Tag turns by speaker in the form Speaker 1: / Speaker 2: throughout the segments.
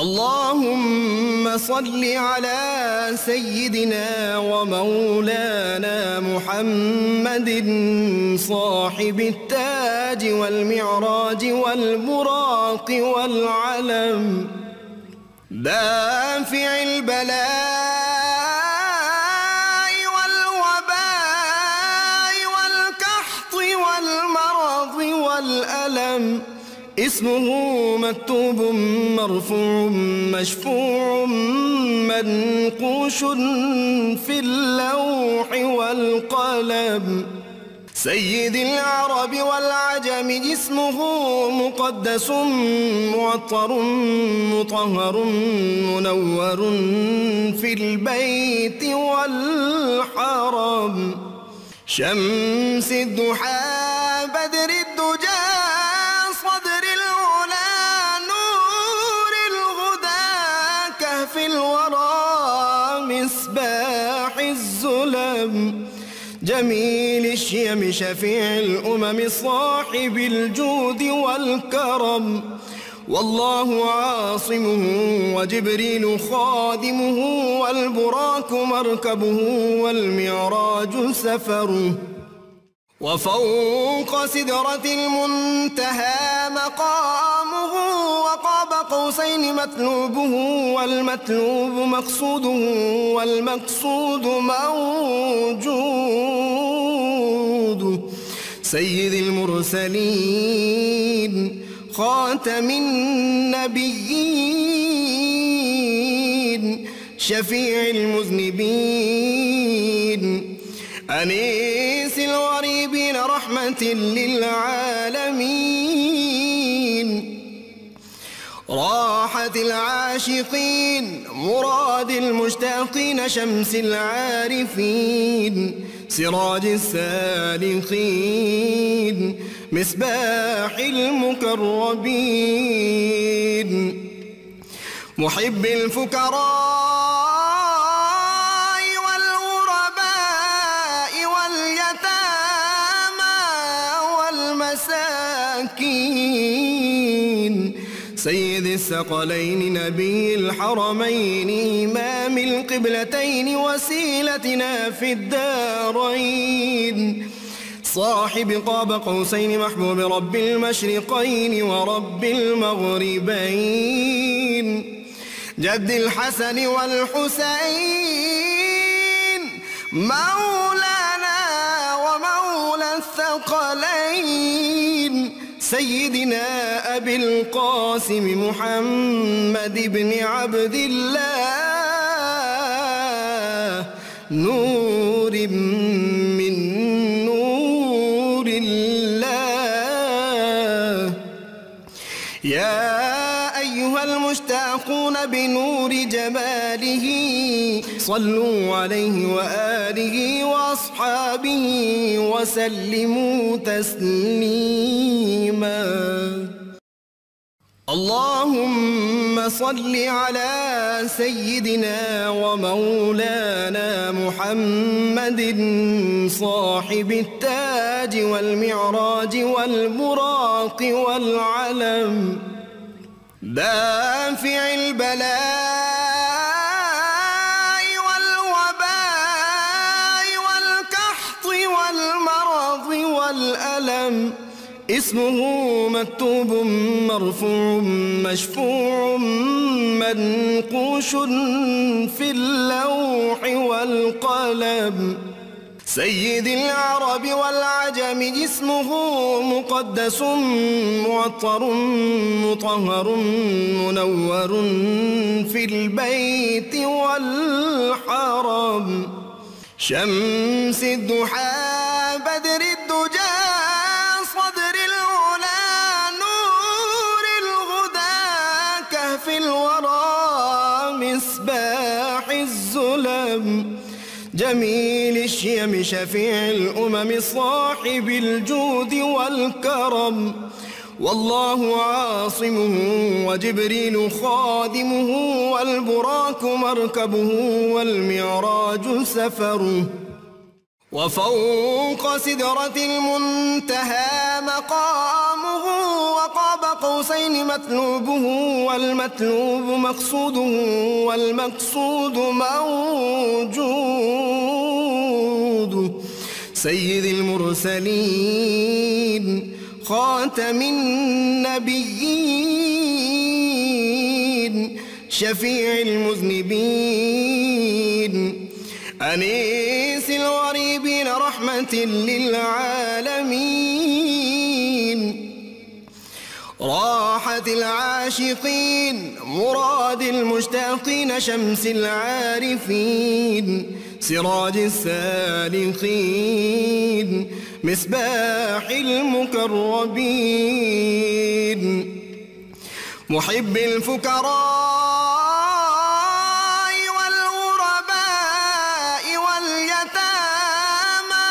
Speaker 1: اللهم صل على سيدنا ومولانا محمد صاحب التاج والمعراج والبراق والعلم، دافع البلاء والوباء والقحط والمرض والألم، اسمه مكتوب مرفوع مشفوع منقوش في اللوح والقلم، سيد العرب والعجم اسمه مقدس معطر مطهر منور في البيت والحرم، شمس الضحى بدر الدجى صدر العلا نور الهدى كهف الورى مصباح الظلم، جميل الشيم شفيع الأمم صاحب الجود والكرم، والله عاصمه وجبريل خادمه والبراك مركبه والمعراج سفره، وفوق سدرة المنتهى مقامه وقاب قوسين مطلوبه والمطلوب مقصوده والمقصود موجود، سيد المرسلين خاتم النبيين شفيع المذنبين أنيس الغريبين رحمة للعالمين، راحة العاشقين مراد المشتاقين شمس العارفين سراج السالخين مصباح المقربين، محب الفقراء والغرباء واليتامى والمساكين، سيد الثقلين نبي الحرمين إمام القبلتين وسيلتنا في الدارين، صاحب قاب قوسين محبوب رب المشرقين ورب المغربين، جد الحسن والحسين مولانا ومولى الثقلين، سيدنا أبي القاسم محمد بن عبد الله نور من نور الله، يا أيها المشتاقون بنور جماله صلوا عليه وآله وأصحابه وسلموا تسليما. اللهم صل على سيدنا ومولانا محمد صاحب التاج والمعراج والبراق والعلم، دافع البلاء والوباء والقحط والمرض والألم، اسمه مكتوب مرفوع مشفوع منقوش في اللوح والقلم، سيد العرب والعجم اسمه مقدس معطر مطهر منور في البيت والحرم، شمس الضحى بدر الدجى صدر العلا نور الهدى كهف الورى مصباح الظلم، جميل الشيم شفيع الأمم صاحب الجود والكرم، والله عاصمه وجبريل خادمه والبراك مركبه والمعراج سفره، وفوق سدرة المنتهى مقامه وقاب قوسين مطلوبه والمطلوب مقصوده والمقصود موجود سيد المرسلين خاتم النبيين شفيع المذنبين أنيس الغريبين رحمة للعالمين راحة العاشقين مراد المشتاقين شمس العارفين سراج السالكين مصباح المقربين محب الفقراء والغرباء واليتامى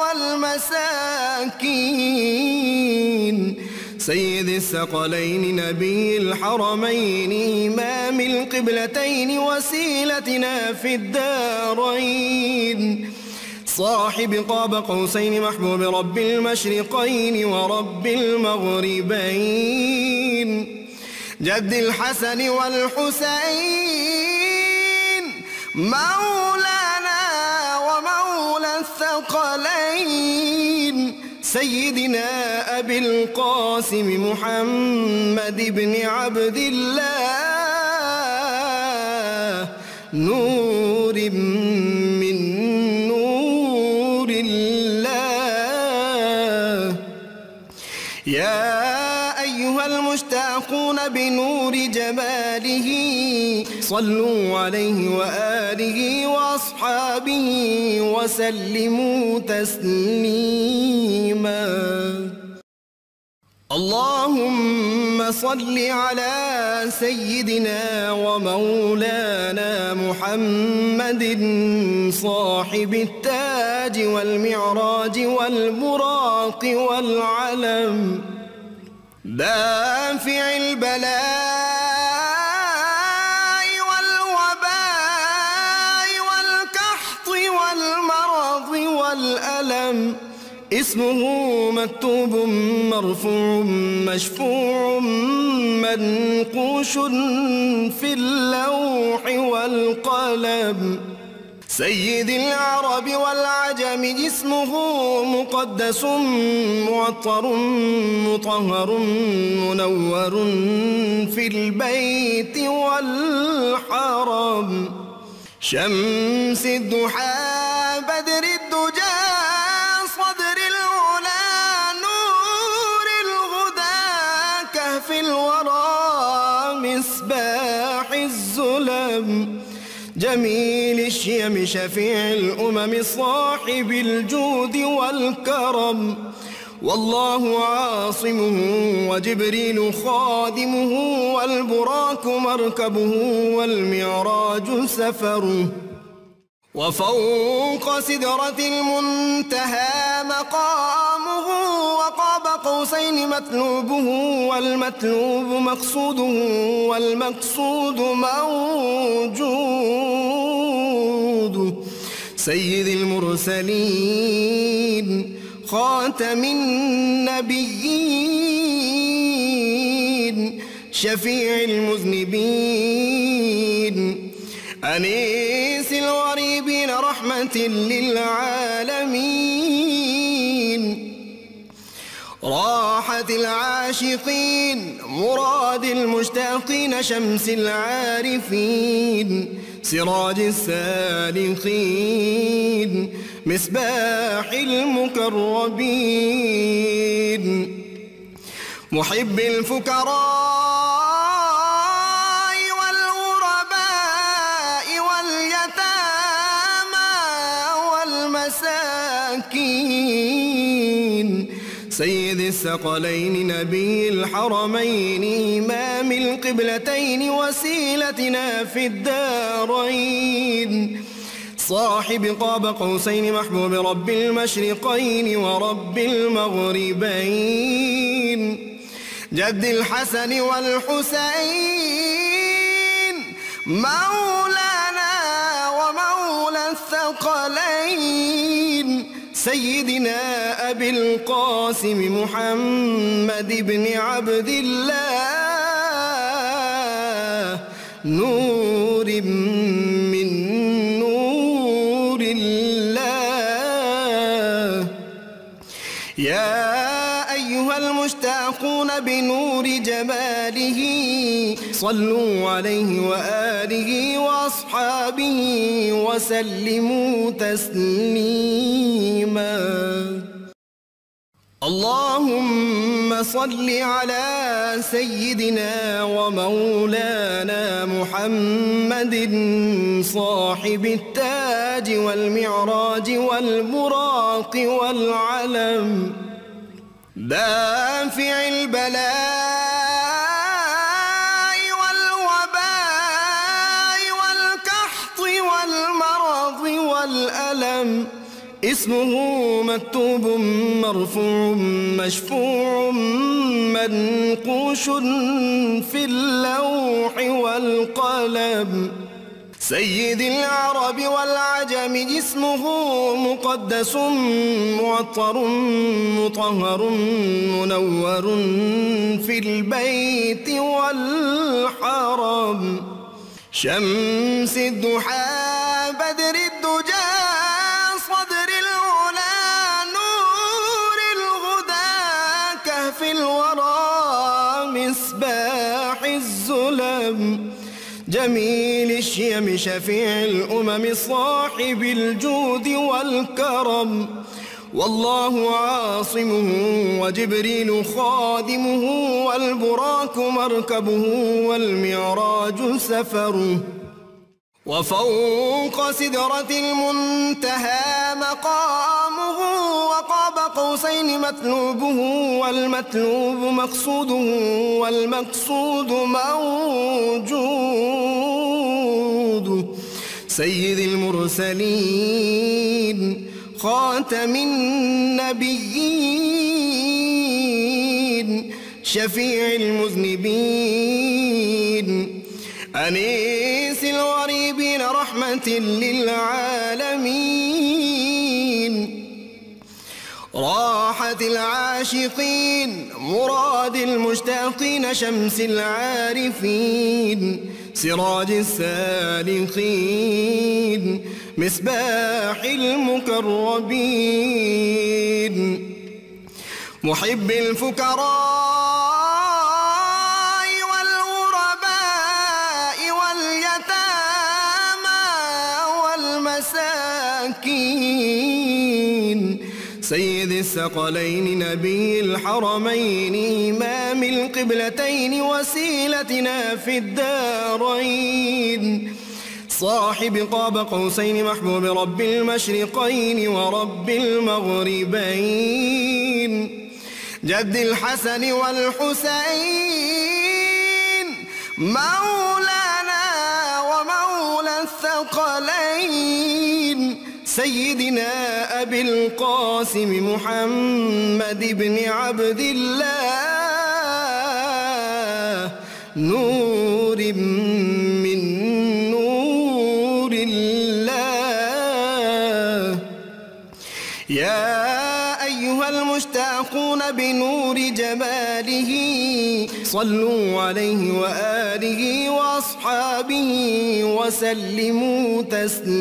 Speaker 1: والمساكين سيد الثقلين نبي الحرمين إمام القبلتين وسيلتنا في الدارين صاحب قاب قوسين محبوب رب المشرقين ورب المغربين جد الحسن والحسين مولانا ومولى الثقلين سيدنا أبي القاسم محمد بن عبد الله نور من نور الله يا أيها المشتاقون بنور جماله صلوا عليه وآله وأصحابه وسلموا تسليما اللهم صل على سيدنا ومولانا محمد صاحب التاج والمعراج والبراق والعلم دافع البلاء والوباء والقحط والمرض والألم اسمه مكتوب مرفوع مشفوع منقوش في اللوح والقلم سيد العرب والعجم اسمه مقدس معطر مطهر منور في البيت والحرم شمس الضحى بدر الدجى صدر العلا نور الهدى كهف الورى مصباح الظلم جميل الشيم شفيع الأمم صاحب الجود والكرم والله عاصمه وجبريل خادمه والبراك مركبه والمعراج سفره وفوق سدرة المنتهى مقامه وقاب قوسين مطلوبه والمطلوب مقصوده والمقصود موجود سيد المرسلين خاتم النبيين شفيع المذنبين أنيس الغريبين رحمة للعالمين راحة العاشقين مراد المشتاقين شمس العارفين سراج السالكين مصباح المقربين محب الفقراء والغرباء واليتامى والمساكين سيد الثقلين نبي الحرمين إمام القبلتين وسيلتنا في الدارين صاحب قاب قوسين محبوب رب المشرقين ورب المغربين جد الحسن والحسين مولانا ومولى الثقلين سيدنا أبي القاسم محمد بن عبد الله نور من نور الله. يا أيها المشتاقون بنور جماله صلوا عليه وآله وأصحابه وسلموا تسليما. اللهم صل على سيدنا ومولانا محمد صاحب التاج والمعراج والبراق والعلم دافع البلاء والوباء والقحط والمرض والألم اسمه مكتوب مرفوع مشفوع منقوش في اللوح والقلم. سيد العرب والعجم اسمه مقدس معطر مطهر منور في البيت والحرم. شمس الضحى بدر الدجى صدر العلا نور الهدى كهف الورى مصباح الظلم. جميل الشيم شفيع الأمم صاحب الجود والكرم. والله عاصمه وجبريل خادمه والبراك مركبه والمعراج سفره. وفوق سدرة المنتهى مقامه وقاب قوسين مطلوبه والمطلوب مقصوده والمقصود موجود. سيد المرسلين خاتم النبيين شفيع المذنبين أنيس الغريبين رحمة للعالمين. راحة العاشقين مراد المشتاقين شمس العارفين سراج السالكين مصباح المقربين. محب الفقراء والغرباء واليتامى والمساكين سيد الثقلين نبي الحرمين إمام القبلتين وسيلتنا في الدارين صاحب قاب قوسين محبوب رب المشرقين ورب المغربين جد الحسن والحسين مولانا ومولى الثقلين سيدنا أبي القاسم محمد بن عبد الله نور من نور الله. يا أيها المشتاقون بنور جماله صلوا عليه وآله وأصحابه وسلموا تسليما.